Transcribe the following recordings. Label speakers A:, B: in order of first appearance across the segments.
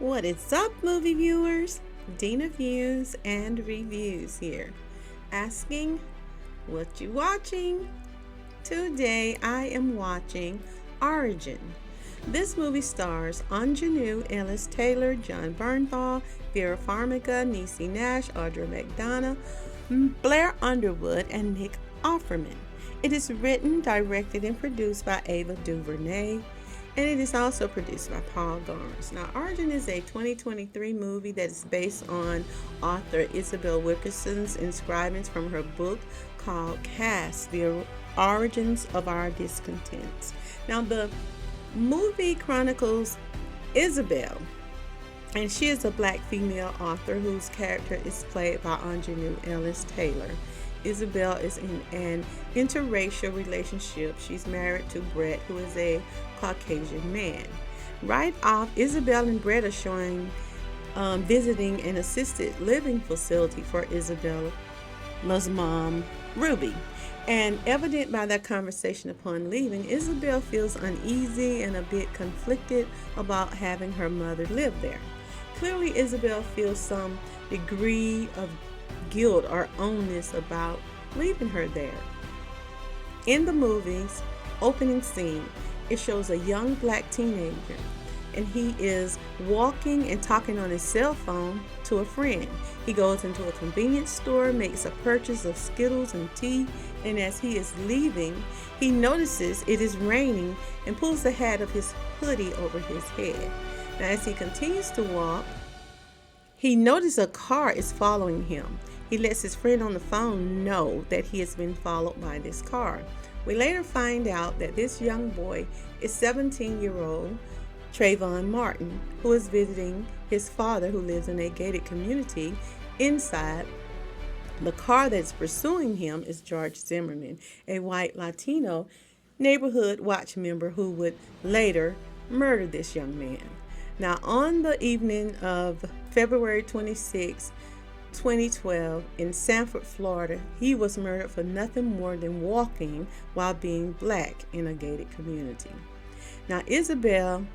A: What is up, movie viewers? Dena Views and Reviews here, asking what you watching. Today I am watching Origin. This movie stars Aunjanue, Ellis-Taylor, John Bernthal, Vera Farmiga, Niecy, Nash, Audra, McDonald, Blair, Underwood, and Nick Offerman. It is written, directed, and produced by DuVernay, and it is also produced by Paul Garnes. Now, Origin is a 2023 movie that is based on author Isabel Wilkerson's inscriptions from her book called Caste, The Origins of Our Discontents. Now, the movie chronicles Isabel, and she is a black female author whose character is played by Aunjanue Ellis-Taylor. Isabel is in an interracial relationship. She's married to Brett, who is a Caucasian man. Right off, Isabel and Brett are showing visiting an assisted living facility for Isabella's mom, Ruby. And evident by their conversation upon leaving, Isabel feels uneasy and a bit conflicted about having her mother live there. Clearly, Isabel feels some degree of guilt or onus about leaving her there. In the movie's opening scene, it shows a young black teenager, and he is walking and talking on his cell phone to a friend. He goes into a convenience store, makes a purchase of Skittles and tea, and as he is leaving, he notices it is raining and pulls the hat of his hoodie over his head. Now, as he continues to walk, he notices a car is following him. He lets his friend on the phone know that he has been followed by this car. We later find out that this young boy is 17-year-old Trayvon Martin, who is visiting his father, who lives in a gated community. Inside the car that's pursuing him is George Zimmerman, a white Latino neighborhood watch member who would later murder this young man. Now, on the evening of February 26, 2012, in Sanford, Florida, he was murdered for nothing more than walking while being black in a gated community. Now, Isabel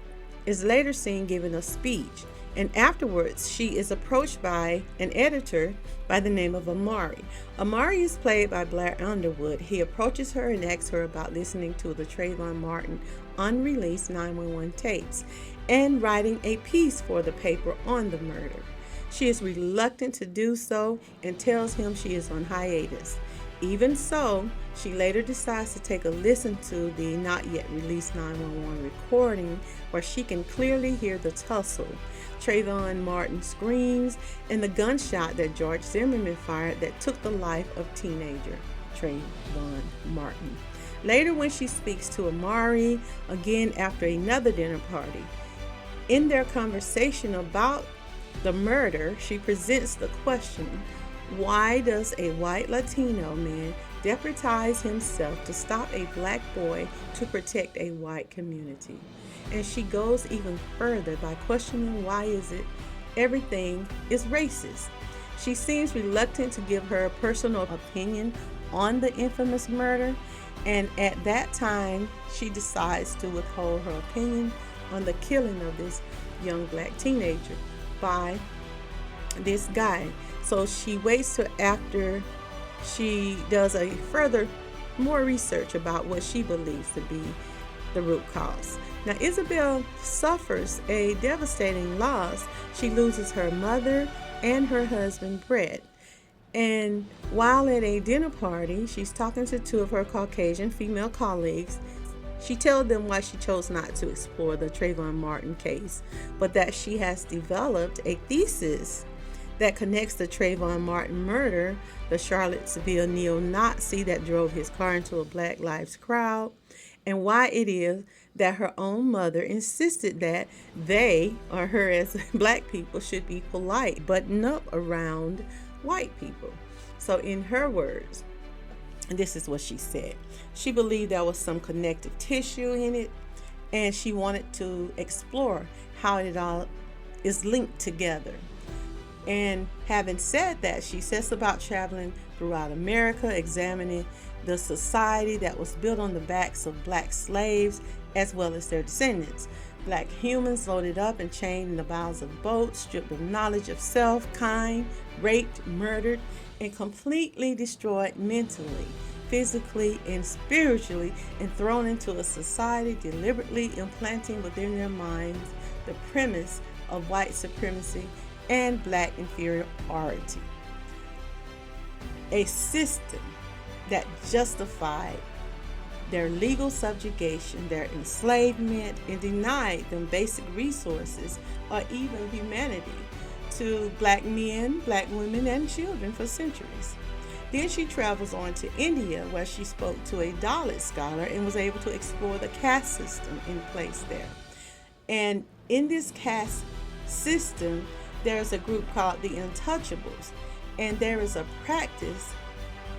A: is later seen giving a speech, and afterwards she is approached by an editor by the name of Amari. Amari is played by Blair Underwood. He approaches her and asks her about listening to the Trayvon Martin unreleased 911 tapes and writing a piece for the paper on the murder. She is reluctant to do so and tells him she is on hiatus. Even so, she later decides to take a listen to the not yet released 911 recording, where she can clearly hear the tussle, Trayvon Martin screams, and the gunshot that George Zimmerman fired that took the life of teenager Trayvon Martin. Later, when she speaks to Amari, again after another dinner party, in their conversation about the murder, she presents the question, why does a white Latino man deputize himself to stop a black boy to protect a white community? And she goes even further by questioning why is it everything is racist. She seems reluctant to give her personal opinion on the infamous murder, and at that time she decides to withhold her opinion on the killing of this young black teenager by this guy. So she waits till after she does a further more research about what she believes to be the root cause. Now, Isabel suffers a devastating loss. She loses her mother and her husband, Brett. And while at a dinner party, she's talking to two of her Caucasian female colleagues. She tells them why she chose not to explore the Trayvon Martin case, but that she has developed a thesis that connects the Trayvon Martin murder, the Charlottesville neo-Nazi that drove his car into a Black Lives crowd, and why it is that her own mother insisted that they, or her as black people, should be polite, button up around white people. So in her words, this is what she said. She believed there was some connective tissue in it, and she wanted to explore how it all is linked together. And having said that, she sets about traveling throughout America, examining the society that was built on the backs of black slaves as well as their descendants. Black humans loaded up and chained in the bows of boats, stripped of knowledge of self, kind, raped, murdered, and completely destroyed mentally, physically, and spiritually, and thrown into a society deliberately implanting within their minds the premise of white supremacy and black inferiority. A system that justified their legal subjugation, their enslavement, and denied them basic resources or even humanity to black men, black women, and children for centuries. Then she travels on to India, where she spoke to a Dalit scholar and was able to explore the caste system in place there. And in this caste system, there's a group called the Untouchables, and there is a practice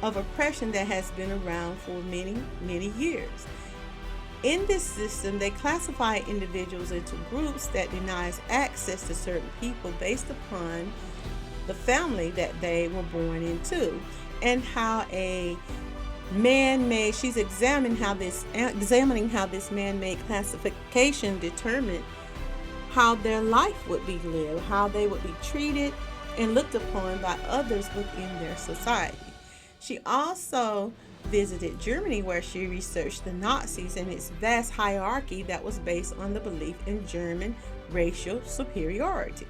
A: of oppression that has been around for many, many years. In this system, they classify individuals into groups that denies access to certain people based upon the family that they were born into, and how a man-made, she's examining how this man-made classification determined how their life would be lived, how they would be treated and looked upon by others within their society. She also visited Germany, where she researched the Nazis and its vast hierarchy that was based on the belief in German racial superiority,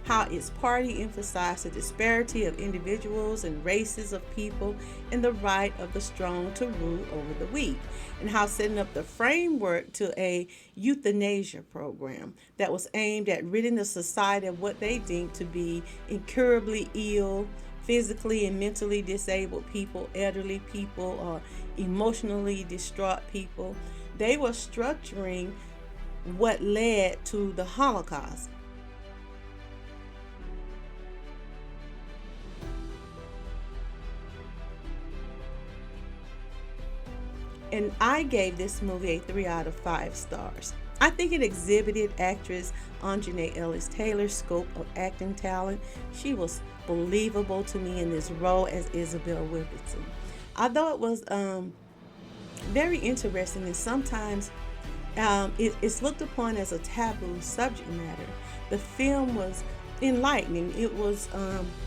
A: how its party emphasized the disparity of individuals and races of people and the right of the strong to rule over the weak, and how setting up the framework to a euthanasia program that was aimed at ridding the society of what they deemed to be incurably ill, physically and mentally disabled people, elderly people, or emotionally distraught people. They were structuring what led to the Holocaust. And I gave this movie a 3 out of 5 stars. I think it exhibited actress Aunjanue Ellis-Taylor's scope of acting talent. She was believable to me in this role as Isabel Wilkinson. Although it was very interesting, and sometimes it's looked upon as a taboo subject matter, the film was enlightening. It was,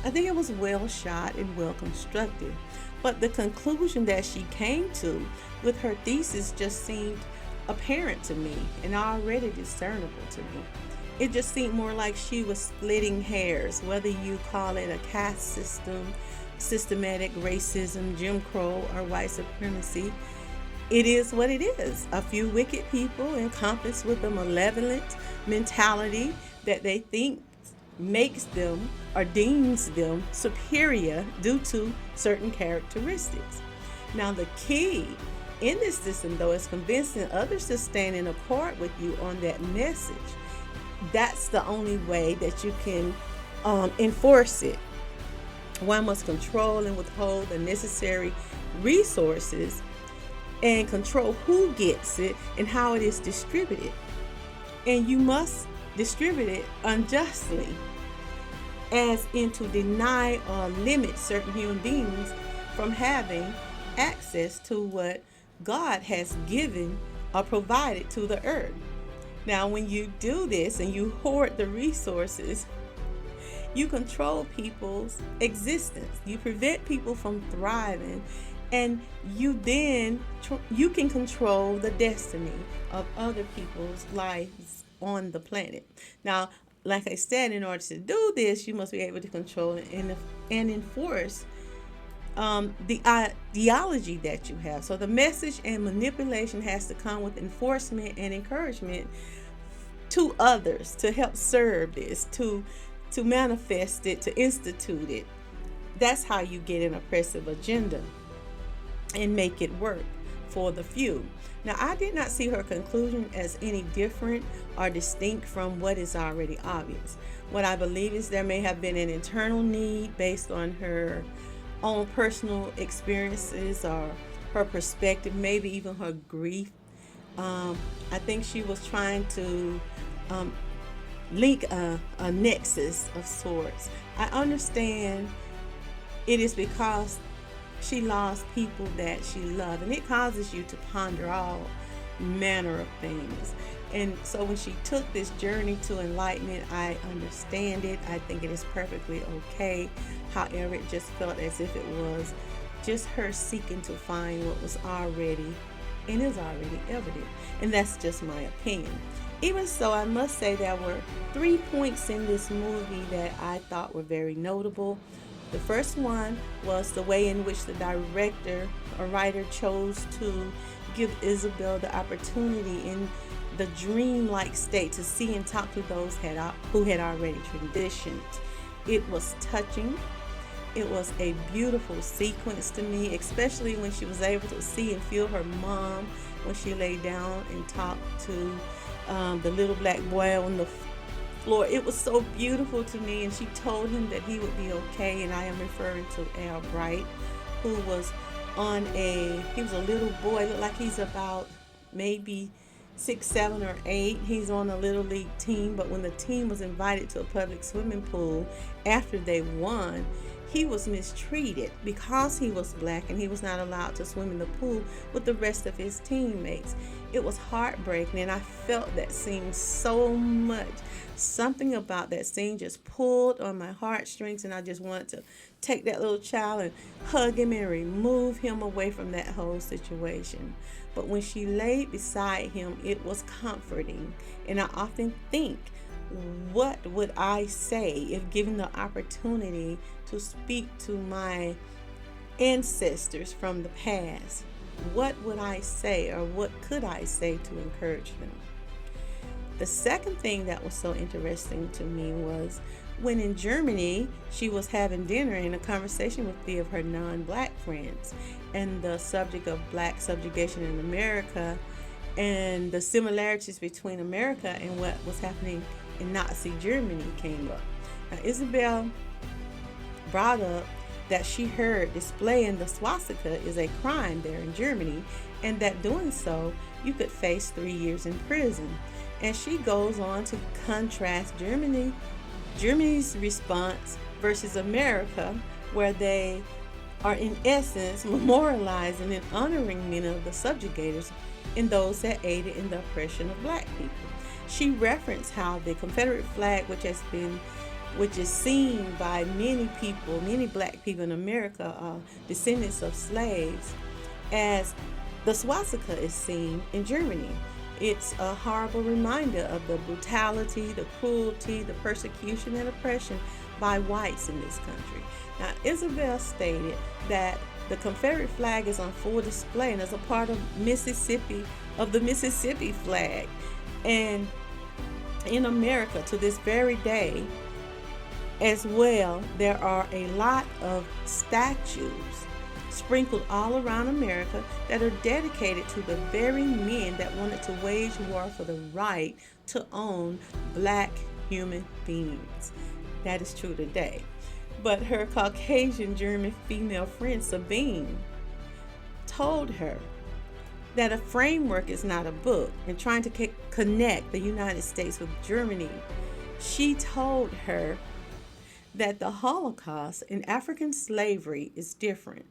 A: I think it was well shot and well constructed. But the conclusion that she came to with her thesis just seemed apparent to me and already discernible to me. It just seemed more like she was splitting hairs, whether you call it a caste system, systematic racism, Jim Crow, or white supremacy. It is what it is. A few wicked people encompassed with a malevolent mentality that they think makes them or deems them superior due to certain characteristics. Now, the key in this system, though, is convincing others to stand in accord with you on that message. That's the only way that you can enforce it. One must control and withhold the necessary resources and control who gets it and how it is distributed. And you must distribute it unjustly, as in to deny or limit certain human beings from having access to what God has given or provided to the earth. Now, when you do this and you hoard the resources, you control people's existence. You prevent people from thriving, and you then you can control the destiny of other people's lives on the planet. Now, like I said, in order to do this, you must be able to control and enforce the ideology that you have. So the message and manipulation has to come with enforcement and encouragement to others to help serve this, to manifest it, to institute it. That's how you get an oppressive agenda and make it work for the few. Now, I did not see her conclusion as any different or distinct from what is already obvious. What I believe is there may have been an internal need based on her own personal experiences or her perspective, maybe even her grief. I think she was trying to link a nexus of sorts. I understand it is because she lost people that she loved, and it causes you to ponder all manner of things. And so when she took this journey to enlightenment, I understand it. I think it is perfectly okay. However, it just felt as if it was just her seeking to find what was already and is already evident. And that's just my opinion. Even so, I must say there were 3 points in this movie that I thought were very notable. The first one was the way in which the director or writer chose to give Isabel the opportunity in the dreamlike state to see and talk to those who had already transitioned. It was touching. It was a beautiful sequence to me, especially when she was able to see and feel her mom when she lay down and talked to the little black boy on the floor. It was so beautiful to me, and she told him that he would be okay. And I am referring to Al Bright, who was he was a little boy, looked like he's about maybe 6, 7, or 8. He's on a little league team, but when the team was invited to a public swimming pool after they won, he was mistreated because he was black and he was not allowed to swim in the pool with the rest of his teammates. It was heartbreaking, and I felt that scene so much. Something about that scene just pulled on my heartstrings, and I just wanted to take that little child and hug him and remove him away from that whole situation. But when she laid beside him, it was comforting. And I often think, what would I say if given the opportunity to speak to my ancestors from the past? What would I say, or what could I say to encourage them? The second thing that was so interesting to me was when in Germany she was having dinner and a conversation with 3 of her non-black friends, and the subject of black subjugation in America and the similarities between America and what was happening in Nazi Germany came up. Now, Isabel brought up that she heard displaying the swastika is a crime there in Germany, and that doing so you could face 3 years in prison. And she goes on to contrast Germany's response versus America, where they are in essence memorializing and honoring many of the subjugators and those that aided in the oppression of black people. She referenced how the Confederate flag, which is seen by many people, many black people in America, descendants of slaves, as the swastika is seen in Germany. It's a horrible reminder of the brutality, the cruelty, the persecution and oppression by whites in this country. Now, Isabel stated that the Confederate flag is on full display and is a part of the Mississippi flag. And in America to this very day as well, there are a lot of statues sprinkled all around America that are dedicated to the very men that wanted to wage war for the right to own black human beings. That is true today. But her Caucasian German female friend Sabine told her that a framework is not a book, and trying to connect the United States with Germany, she told her that the Holocaust and African slavery is different.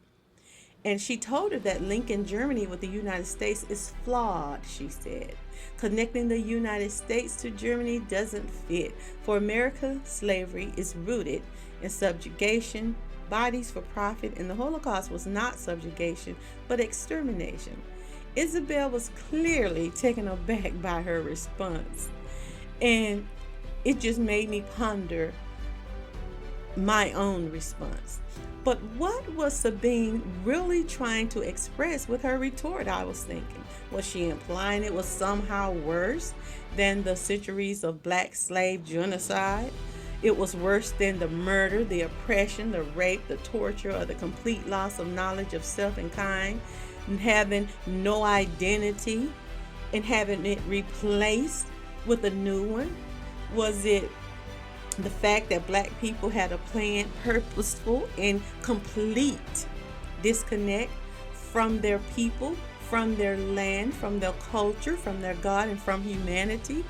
A: And she told her that linking Germany with the United States is flawed, she said. Connecting the United States to Germany doesn't fit. For America, slavery is rooted in subjugation, bodies for profit, and the Holocaust was not subjugation, but extermination. Isabel was clearly taken aback by her response. And it just made me ponder my own response. But what was Sabine really trying to express with her retort, I was thinking? Was she implying it was somehow worse than the centuries of black slave genocide? It was worse than the murder, the oppression, the rape, the torture, or the complete loss of knowledge of self and kind, and having no identity and having it replaced with a new one? Was it the fact that black people had a planned, purposeful, and complete disconnect from their people, from their land, from their culture, from their God, and from humanity,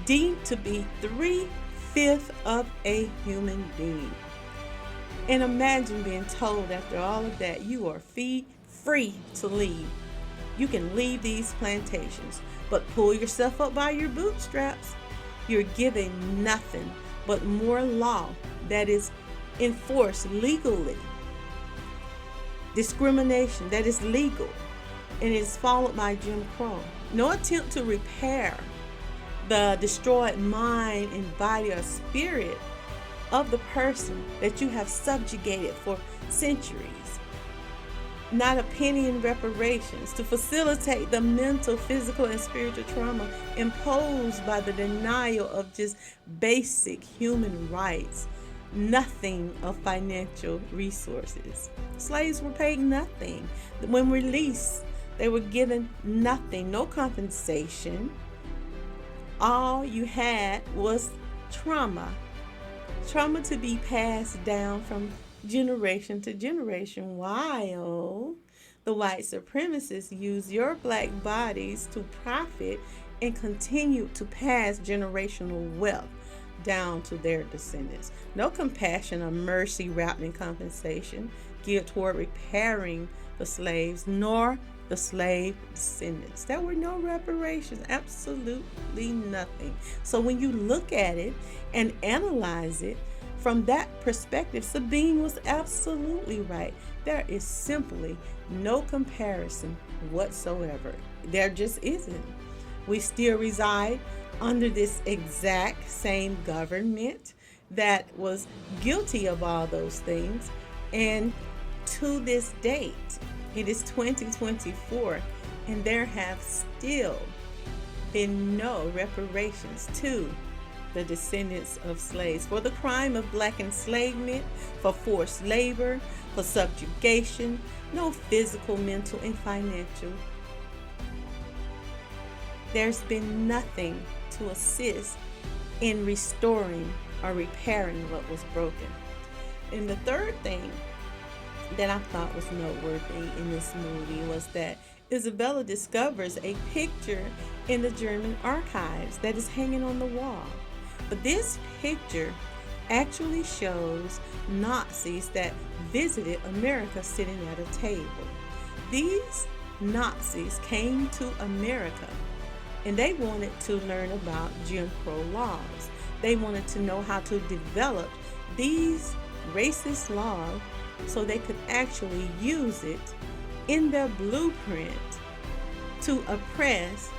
A: deemed to be 3/5 of a human being? And imagine being told after all of that, you are free to leave. You can leave these plantations, but pull yourself up by your bootstraps. You're giving nothing but more law that is enforced legally. Discrimination that is legal, and is followed by Jim Crow. No attempt to repair the destroyed mind and body or spirit of the person that you have subjugated for centuries. Not a penny in reparations to facilitate the mental, physical, and spiritual trauma imposed by the denial of just basic human rights. Nothing of financial resources. Slaves were paid nothing. When released, they were given nothing, no compensation. All you had was trauma. Trauma to be passed down from generation to generation, while the white supremacists use your black bodies to profit and continue to pass generational wealth down to their descendants. No compassion or mercy wrapped in compensation geared toward repairing the slaves nor the slave descendants. There were no reparations, absolutely nothing. So when you look at it and analyze it from that perspective, Sabine was absolutely right. There is simply no comparison whatsoever. There just isn't. We still reside under this exact same government that was guilty of all those things. And to this date, it is 2024, and there have still been no reparations to the descendants of slaves for the crime of black enslavement, for forced labor, for subjugation. No physical, mental, and financial. There's been nothing to assist in restoring or repairing what was broken. And the third thing that I thought was noteworthy in this movie was that Isabella discovers a picture in the German archives that is hanging on the wall. But this picture actually shows Nazis that visited America sitting at a table. These Nazis came to America and they wanted to learn about Jim Crow laws. They wanted to know how to develop these racist laws so they could actually use it in their blueprint to oppress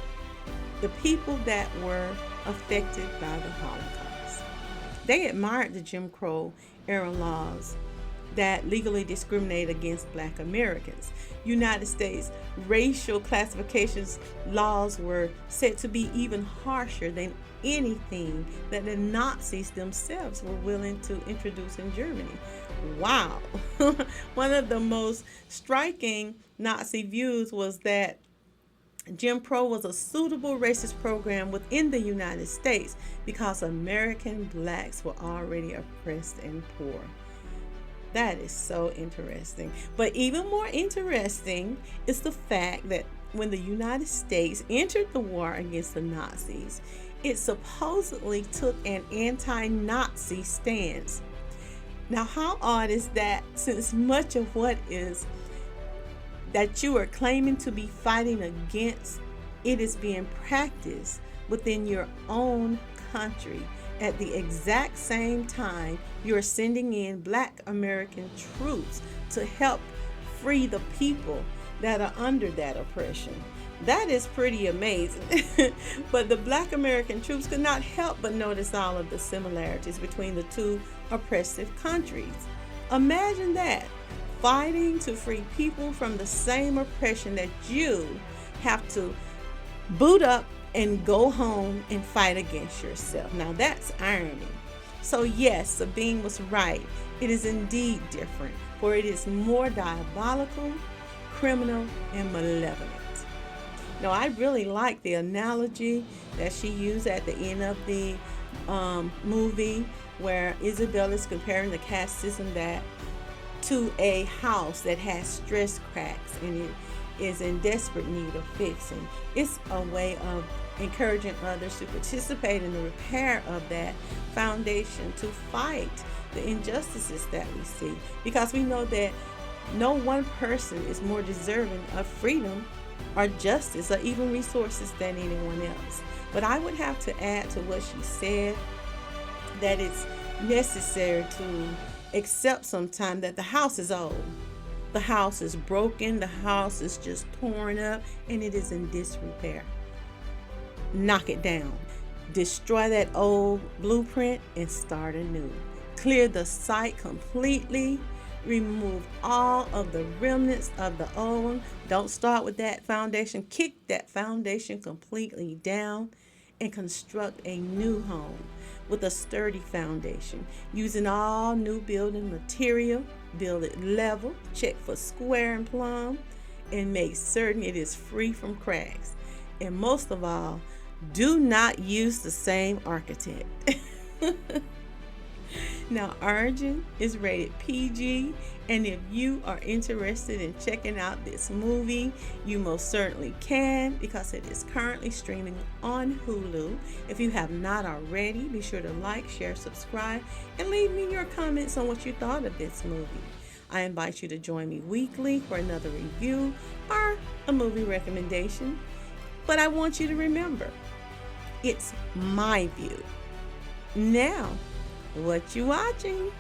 A: the people that were affected by the Holocaust. They admired the Jim Crow era laws that legally discriminate against black Americans. United States racial classifications laws were said to be even harsher than anything that the Nazis themselves were willing to introduce in Germany. Wow. One of the most striking Nazi views was that Jim Crow was a suitable racist program within the United States because American blacks were already oppressed and poor. That is so interesting. But even more interesting is the fact that when the United States entered the war against the Nazis, it supposedly took an anti-Nazi stance. Now, how odd is that, since much of what is that you are claiming to be fighting against, it is being practiced within your own country at the exact same time you're sending in black American troops to help free the people that are under that oppression. That is pretty amazing. But the black American troops could not help but notice all of the similarities between the two oppressive countries. Imagine that, fighting to free people from the same oppression that you have to boot up and go home and fight against yourself. Now that's irony. So yes, Sabine was right. It is indeed different, for it is more diabolical, criminal, and malevolent. Now, I really like the analogy that she used at the end of the movie, where Isabel is comparing the caste system to a house that has stress cracks and it is in desperate need of fixing. It's a way of encouraging others to participate in the repair of that foundation, to fight the injustices that we see, because we know that no one person is more deserving of freedom or justice or even resources than anyone else. But I would have to add to what she said that it's necessary to accept sometime that the house is old. The house is broken, the house is just torn up, and it is in disrepair. Knock it down. Destroy that old blueprint and start anew. Clear the site completely. Remove all of the remnants of the old one. Don't start with that foundation. Kick that foundation completely down and construct a new home with a sturdy foundation. Using all new building material. Build it level. Check for square and plumb. And make certain it is free from cracks. And most of all, do not use the same architect. Now, Aunjanue is rated PG, and if you are interested in checking out this movie, you most certainly can, because it is currently streaming on Hulu. If you have not already, be sure to like, share, subscribe, and leave me your comments on what you thought of this movie. I invite you to join me weekly for another review or a movie recommendation. But I want you to remember, it's my view. Now, what you watching?